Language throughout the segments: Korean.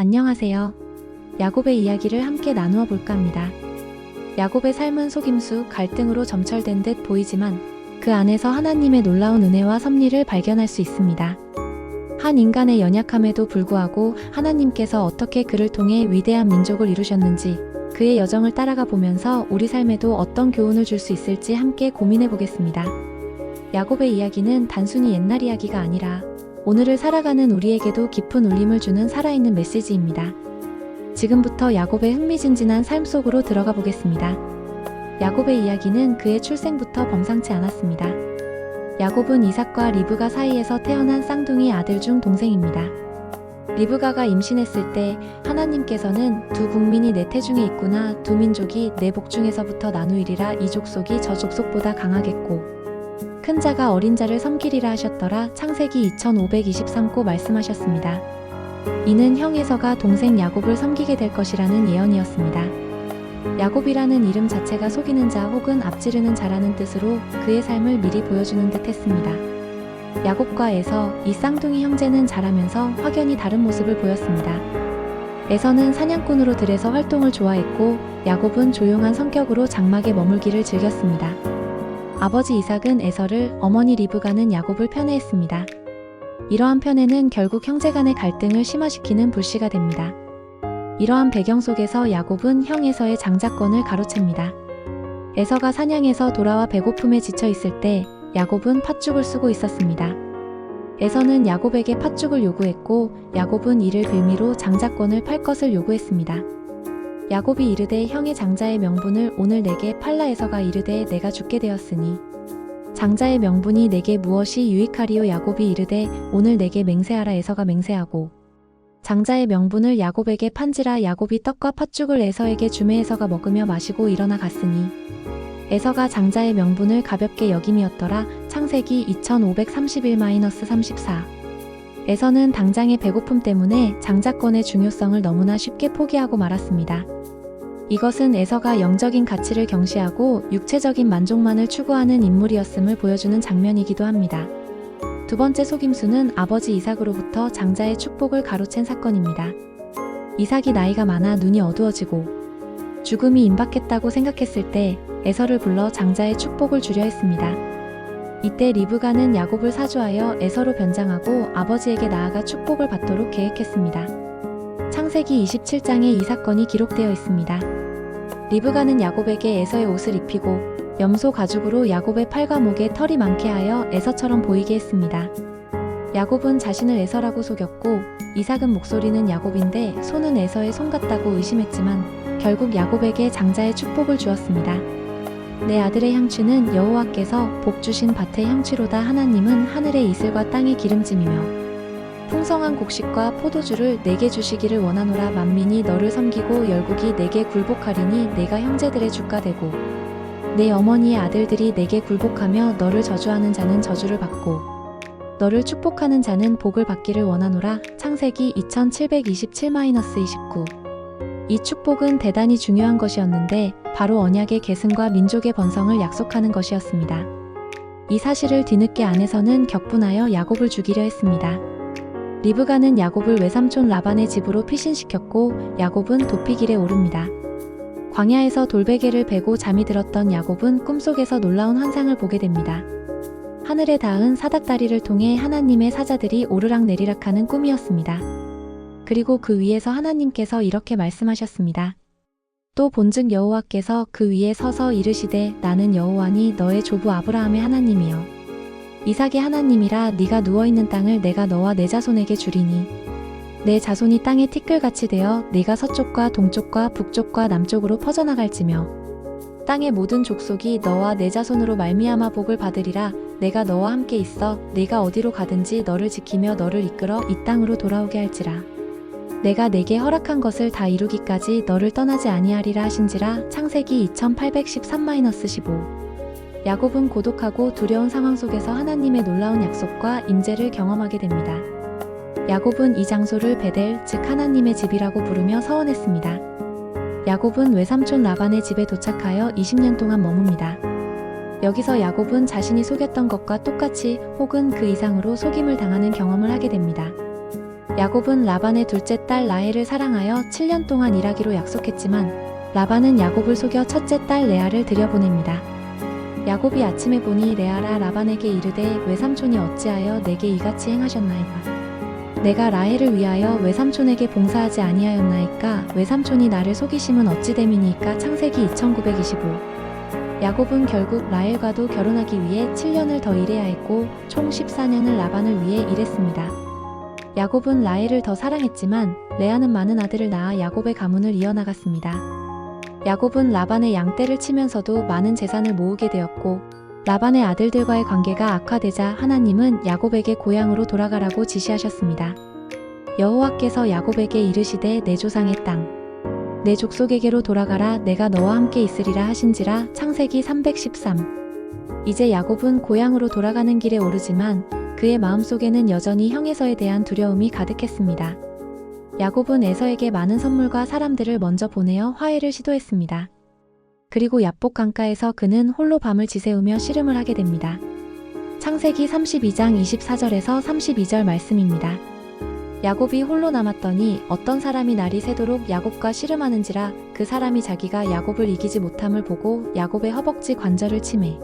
안녕하세요. 야곱의 이야기를 함께 나누어 볼까 합니다. 야곱의 삶은 속임수, 갈등으로 점철된 듯 보이지만 그 안에서 하나님의 놀라운 은혜와 섭리를 발견할 수 있습니다. 한 인간의 연약함에도 불구하고 하나님께서 어떻게 그를 통해 위대한 민족을 이루셨는지, 그의 여정을 따라가 보면서 우리 삶에도 어떤 교훈을 줄 수 있을지 함께 고민해 보겠습니다. 야곱의 이야기는 단순히 옛날 이야기가 아니라 오늘을 살아가는 우리에게도 깊은 울림을 주는 살아있는 메시지입니다. 지금부터 야곱의 흥미진진한 삶 속으로 들어가 보겠습니다. 야곱의 이야기는 그의 출생부터 범상치 않았습니다. 야곱은 이삭과 리브가 사이에서 태어난 쌍둥이 아들 중 동생입니다. 리브가가 임신했을 때 하나님께서는 두 국민이 내 태중에 있구나, 두 민족이 내 복중에서부터 나누이리라, 이 족속이 저 족속보다 강하겠고 큰 자가 어린 자를 섬기리라 하셨더라. 창세기 2523고 말씀하셨습니다. 이는 형 에서가 동생 야곱을 섬기게 될 것이라는 예언이었습니다. 야곱이라는 이름 자체가 속이는 자 혹은 앞지르는 자라는 뜻으로 그의 삶을 미리 보여주는 듯 했습니다. 야곱과 에서, 이 쌍둥이 형제는 자라면서 확연히 다른 모습을 보였습니다. 에서는 사냥꾼으로 들에서 활동을 좋아했고 야곱은 조용한 성격으로 장막에 머물기를 즐겼습니다. 아버지 이삭은 에서를, 어머니 리브가는 야곱을 편애했습니다. 이러한 편애는 결국 형제 간의 갈등을 심화시키는 불씨가 됩니다. 이러한 배경 속에서 야곱은 형 에서의 장자권을 가로챕니다. 에서가 사냥에서 돌아와 배고픔에 지쳐 있을 때 야곱은 팥죽을 쓰고 있었습니다. 에서는 야곱에게 팥죽을 요구했고 야곱은 이를 빌미로 장자권을 팔 것을 요구했습니다. 야곱이 이르되 형의 장자의 명분을 오늘 내게 팔라. 에서가 이르되 내가 죽게 되었으니 장자의 명분이 내게 무엇이 유익하리요. 야곱이 이르되 오늘 내게 맹세하라. 에서가 맹세하고 장자의 명분을 야곱에게 판지라. 야곱이 떡과 팥죽을 에서에게 주매 에서가 먹으며 마시고 일어나 갔으니 에서가 장자의 명분을 가볍게 여김이었더라. 창세기 2531-34. 에서는 당장의 배고픔 때문에 장자권의 중요성을 너무나 쉽게 포기하고 말았습니다. 이것은 에서가 영적인 가치를 경시하고 육체적인 만족만을 추구하는 인물이었음을 보여주는 장면이기도 합니다. 두 번째 속임수는 아버지 이삭으로부터 장자의 축복을 가로챈 사건입니다. 이삭이 나이가 많아 눈이 어두워지고 죽음이 임박했다고 생각했을 때 에서를 불러 장자의 축복을 주려 했습니다. 이때 리브가는 야곱을 사주하여 에서로 변장하고 아버지에게 나아가 축복을 받도록 계획했습니다. 창세기 27장에 이 사건이 기록되어 있습니다. 리브가는 야곱에게 에서의 옷을 입히고 염소 가죽으로 야곱의 팔과 목에 털이 많게 하여 에서처럼 보이게 했습니다. 야곱은 자신을 에서라고 속였고 이삭은 목소리는 야곱인데 손은 에서의 손 같다고 의심했지만 결국 야곱에게 장자의 축복을 주었습니다. 내 아들의 향취는 여호와께서 복 주신 밭의 향취로다. 하나님은 하늘의 이슬과 땅의 기름짐이며 풍성한 곡식과 포도주를 내게 주시기를 원하노라. 만민이 너를 섬기고 열국이 내게 굴복하리니 내가 형제들의 주가 되고 내 어머니의 아들들이 내게 굴복하며 너를 저주하는 자는 저주를 받고 너를 축복하는 자는 복을 받기를 원하노라. 창세기 2727-29. 이 축복은 대단히 중요한 것이었는데 바로 언약의 계승과 민족의 번성을 약속하는 것이었습니다. 이 사실을 뒤늦게 아내서는 격분하여 야곱을 죽이려 했습니다. 리브가는 야곱을 외삼촌 라반의 집으로 피신시켰고 야곱은 도피길에 오릅니다. 광야에서 돌베개를 베고 잠이 들었던 야곱은 꿈속에서 놀라운 환상을 보게 됩니다. 하늘에 닿은 사닥다리를 통해 하나님의 사자들이 오르락내리락하는 꿈이었습니다. 그리고 그 위에서 하나님께서 이렇게 말씀하셨습니다. 또 본즉 여호와께서 그 위에 서서 이르시되 나는 여호와니 너의 조부 아브라함의 하나님이여 이삭의 하나님이라. 네가 누워있는 땅을 내가 너와 내 자손에게 주리니 내 자손이 땅의 티끌같이 되어 네가 서쪽과 동쪽과 북쪽과 남쪽으로 퍼져나갈지며 땅의 모든 족속이 너와 내 자손으로 말미암아 복을 받으리라. 내가 너와 함께 있어 네가 어디로 가든지 너를 지키며 너를 이끌어 이 땅으로 돌아오게 할지라. 내가 내게 허락한 것을 다 이루기까지 너를 떠나지 아니하리라 하신지라. 창세기 2813-15. 야곱은 고독하고 두려운 상황 속에서 하나님의 놀라운 약속과 임재를 경험하게 됩니다. 야곱은 이 장소를 베델, 즉 하나님의 집이라고 부르며 서원했습니다. 야곱은 외삼촌 라반의 집에 도착하여 20년 동안 머뭅니다. 여기서 야곱은 자신이 속였던 것과 똑같이 혹은 그 이상으로 속임을 당하는 경험을 하게 됩니다. 야곱은 라반의 둘째 딸 라헬을 사랑하여 7년 동안 일하기로 약속했지만 라반은 야곱을 속여 첫째 딸 레아를 들여보냅니다. 야곱이 아침에 보니 레아라 라반에게 이르되 외삼촌이 어찌하여 내게 이같이 행하셨나이까? 내가 라헬을 위하여 외삼촌에게 봉사하지 아니하였나이까? 외삼촌이 나를 속이심은 어찌 됨이니까? 창세기 2925. 야곱은 결국 라헬과도 결혼하기 위해 7년을 더 일해야 했고 총 14년을 라반을 위해 일했습니다. 야곱은 라헬을 더 사랑했지만 레아는 많은 아들을 낳아 야곱의 가문을 이어나갔습니다. 야곱은 라반의 양떼를 치면서도 많은 재산을 모으게 되었고 라반의 아들들과의 관계가 악화되자 하나님은 야곱에게 고향으로 돌아가라고 지시하셨습니다. 여호와께서 야곱에게 이르시되 내 조상의 땅, 내 족속에게로 돌아가라. 내가 너와 함께 있으리라 하신지라. 창세기 313. 이제 야곱은 고향으로 돌아가는 길에 오르지만 그의 마음속에는 여전히 형에서에 대한 두려움이 가득했습니다. 야곱은 에서에게 많은 선물과 사람들을 먼저 보내어 화해를 시도했습니다. 그리고 야복 강가에서 그는 홀로 밤을 지새우며 씨름을 하게 됩니다. 창세기 32장 24절에서 32절 말씀입니다. 야곱이 홀로 남았더니 어떤 사람이 날이 새도록 야곱과 씨름하는지라. 그 사람이 자기가 야곱을 이기지 못함을 보고 야곱의 허벅지 관절을 치매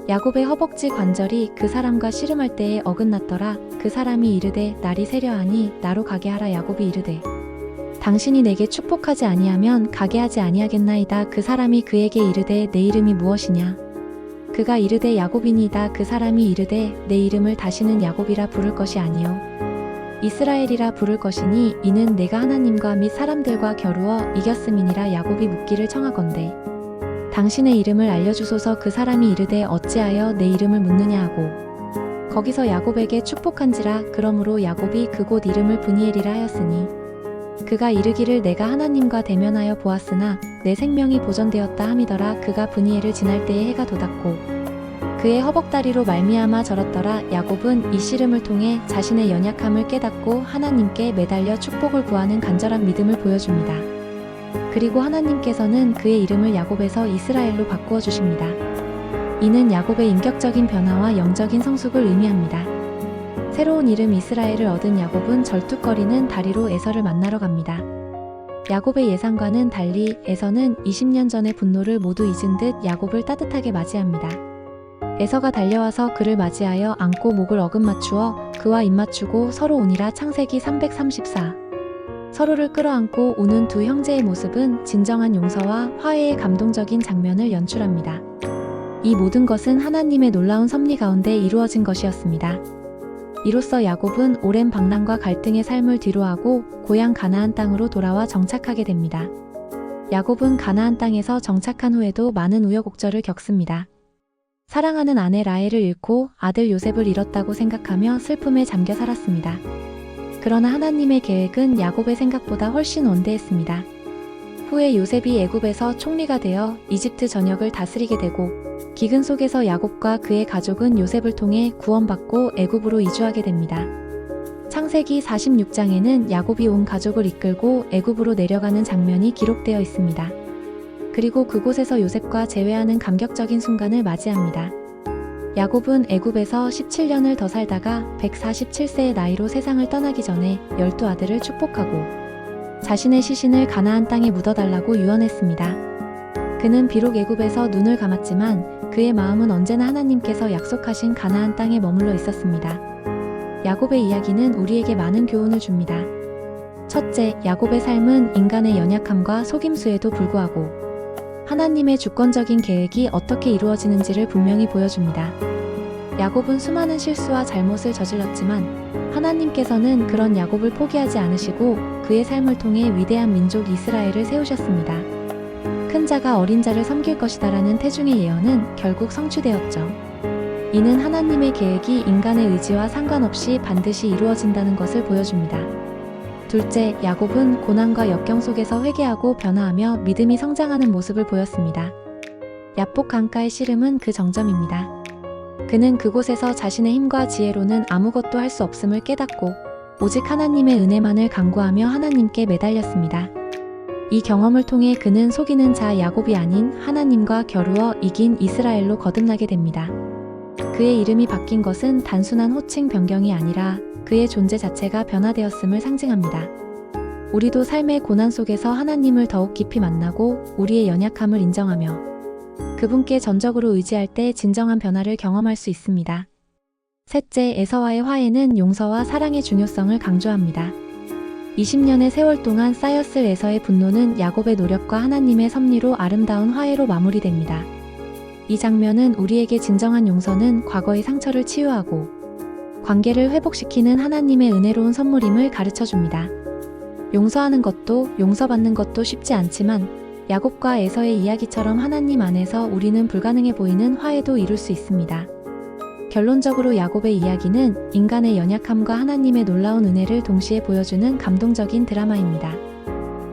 야곱의 허벅지 관절이 그 사람과 씨름할 때에 어긋났더라. 그 사람이 이르되 날이 새려하니 나로 가게 하라. 야곱이 이르되 당신이 내게 축복하지 아니하면 가게 하지 아니하겠나이다. 그 사람이 그에게 이르되 내 이름이 무엇이냐? 그가 이르되 야곱이니이다. 그 사람이 이르되 내 이름을 다시는 야곱이라 부를 것이 아니요 이스라엘이라 부를 것이니 이는 내가 하나님과 및 사람들과 겨루어 이겼음이니라. 야곱이 묻기를 청하건대 당신의 이름을 알려주소서. 그 사람이 이르되 어찌하여 내 이름을 묻느냐 하고 거기서 야곱에게 축복한지라. 그러므로 야곱이 그곳 이름을 브니엘이라 하였으니 그가 이르기를 내가 하나님과 대면하여 보았으나 내 생명이 보존되었다 함이더라. 그가 브니엘을 지날 때에 해가 돋았고 그의 허벅다리로 말미암아 절었더라. 야곱은 이 씨름을 통해 자신의 연약함을 깨닫고 하나님께 매달려 축복을 구하는 간절한 믿음을 보여줍니다. 그리고 하나님께서는 그의 이름을 야곱에서 이스라엘로 바꾸어 주십니다. 이는 야곱의 인격적인 변화와 영적인 성숙을 의미합니다. 새로운 이름 이스라엘을 얻은 야곱은 절뚝거리는 다리로 에서를 만나러 갑니다. 야곱의 예상과는 달리 에서는 20년 전의 분노를 모두 잊은 듯 야곱을 따뜻하게 맞이합니다. 에서가 달려와서 그를 맞이하여 안고 목을 어금 맞추어 그와 입 맞추고 서로 우니라. 창세기 334. 서로를 끌어안고 우는 두 형제의 모습은 진정한 용서와 화해의 감동적인 장면을 연출합니다. 이 모든 것은 하나님의 놀라운 섭리 가운데 이루어진 것이었습니다. 이로써 야곱은 오랜 방랑과 갈등의 삶을 뒤로하고 고향 가나안 땅으로 돌아와 정착하게 됩니다. 야곱은 가나안 땅에서 정착한 후에도 많은 우여곡절을 겪습니다. 사랑하는 아내 라헬을 잃고 아들 요셉을 잃었다고 생각하며 슬픔에 잠겨 살았습니다. 그러나 하나님의 계획은 야곱의 생각보다 훨씬 원대했습니다. 후에 요셉이 애굽에서 총리가 되어 이집트 전역을 다스리게 되고 기근 속에서 야곱과 그의 가족은 요셉을 통해 구원받고 애굽으로 이주하게 됩니다. 창세기 46장에는 야곱이 온 가족을 이끌고 애굽으로 내려가는 장면이 기록되어 있습니다. 그리고 그곳에서 요셉과 재회하는 감격적인 순간을 맞이합니다. 야곱은 애굽에서 17년을 더 살다가 147세의 나이로 세상을 떠나기 전에 12아들을 축복하고 자신의 시신을 가나안 땅에 묻어달라고 유언했습니다. 그는 비록 애굽에서 눈을 감았지만 그의 마음은 언제나 하나님께서 약속하신 가나안 땅에 머물러 있었습니다. 야곱의 이야기는 우리에게 많은 교훈을 줍니다. 첫째, 야곱의 삶은 인간의 연약함과 속임수에도 불구하고 하나님의 주권적인 계획이 어떻게 이루어지는지를 분명히 보여줍니다. 야곱은 수많은 실수와 잘못을 저질렀지만 하나님께서는 그런 야곱을 포기하지 않으시고 그의 삶을 통해 위대한 민족 이스라엘을 세우셨습니다. 큰 자가 어린 자를 섬길 것이다라는 태중의 예언은 결국 성취되었죠. 이는 하나님의 계획이 인간의 의지와 상관없이 반드시 이루어진다는 것을 보여줍니다. 둘째, 야곱은 고난과 역경 속에서 회개하고 변화하며 믿음이 성장하는 모습을 보였습니다. 야복 강가의 씨름은 그 정점입니다. 그는 그곳에서 자신의 힘과 지혜로는 아무것도 할 수 없음을 깨닫고 오직 하나님의 은혜만을 간구하며 하나님께 매달렸습니다. 이 경험을 통해 그는 속이는 자 야곱이 아닌 하나님과 겨루어 이긴 이스라엘로 거듭나게 됩니다. 그의 이름이 바뀐 것은 단순한 호칭 변경이 아니라 그의 존재 자체가 변화되었음을 상징합니다. 우리도 삶의 고난 속에서 하나님을 더욱 깊이 만나고 우리의 연약함을 인정하며 그분께 전적으로 의지할 때 진정한 변화를 경험할 수 있습니다. 셋째, 에서와의 화해는 용서와 사랑의 중요성을 강조합니다. 20년의 세월 동안 쌓였을 에서의 분노는 야곱의 노력과 하나님의 섭리로 아름다운 화해로 마무리됩니다. 이 장면은 우리에게 진정한 용서는 과거의 상처를 치유하고 관계를 회복시키는 하나님의 은혜로운 선물임을 가르쳐줍니다. 용서하는 것도 용서받는 것도 쉽지 않지만 야곱과 에서의 이야기처럼 하나님 안에서 우리는 불가능해 보이는 화해도 이룰 수 있습니다. 결론적으로 야곱의 이야기는 인간의 연약함과 하나님의 놀라운 은혜를 동시에 보여주는 감동적인 드라마입니다.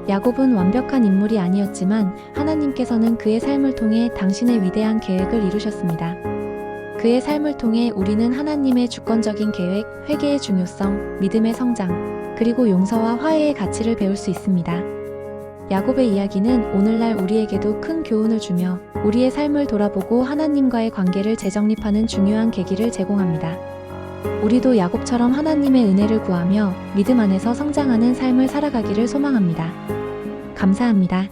야곱은 완벽한 인물이 아니었지만 하나님께서는 그의 삶을 통해 당신의 위대한 계획을 이루셨습니다. 그의 삶을 통해 우리는 하나님의 주권적인 계획, 회개의 중요성, 믿음의 성장, 그리고 용서와 화해의 가치를 배울 수 있습니다. 야곱의 이야기는 오늘날 우리에게도 큰 교훈을 주며 우리의 삶을 돌아보고 하나님과의 관계를 재정립하는 중요한 계기를 제공합니다. 우리도 야곱처럼 하나님의 은혜를 구하며 믿음 안에서 성장하는 삶을 살아가기를 소망합니다. 감사합니다.